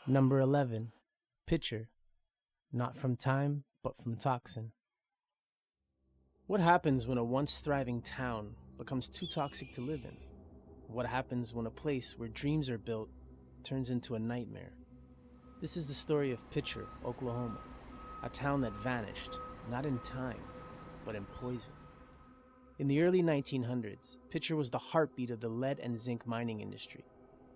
Number 11. Picher. Not from time, but from toxin. What happens when a once thriving town becomes too toxic to live in? What happens when a place where dreams are built turns into a nightmare? This is the story of Picher, Oklahoma, a town that vanished, not in time, but in poison. In the early 1900s, Picher was the heartbeat of the lead and zinc mining industry.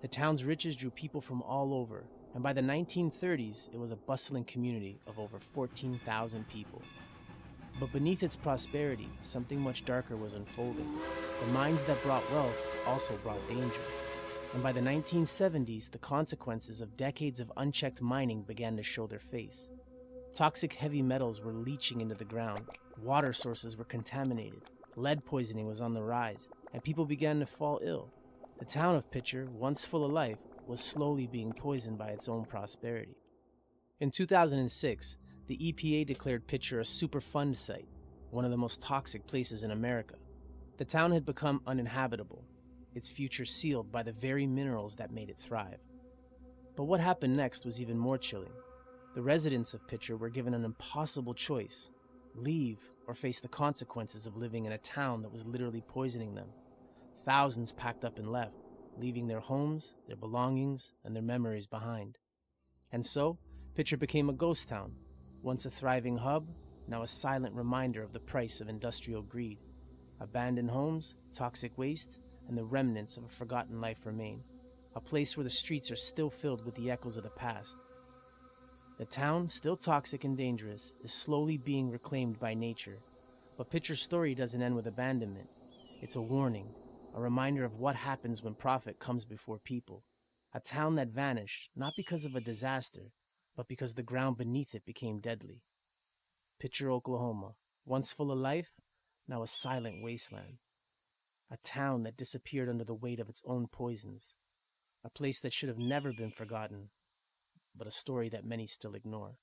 The town's riches drew people from all over, and by the 1930s, it was a bustling community of over 14,000 people. But beneath its prosperity, something much darker was unfolding. The mines that brought wealth also brought danger. And by the 1970s, the consequences of decades of unchecked mining began to show their face. Toxic heavy metals were leaching into the ground, water sources were contaminated, lead poisoning was on the rise, and people began to fall ill. The town of Picher, once full of life, was slowly being poisoned by its own prosperity. In 2006, the EPA declared Picher a Superfund site, one of the most toxic places in America. The town had become uninhabitable, its future sealed by the very minerals that made it thrive. But what happened next was even more chilling. The residents of Picher were given an impossible choice: leave or face the consequences of living in a town that was literally poisoning them. Thousands packed up and left, leaving their homes, their belongings, and their memories behind. And so, Picher became a ghost town, once a thriving hub, now a silent reminder of the price of industrial greed. Abandoned homes, toxic waste, and the remnants of a forgotten life remain, a place where the streets are still filled with the echoes of the past. The town, still toxic and dangerous, is slowly being reclaimed by nature. But Picher's story doesn't end with abandonment. It's a warning, a reminder of what happens when profit comes before people. A town that vanished, not because of a disaster, but because the ground beneath it became deadly. Picher, Oklahoma, once full of life, now a silent wasteland. A town that disappeared under the weight of its own poisons. A place that should have never been forgotten, but a story that many still ignore.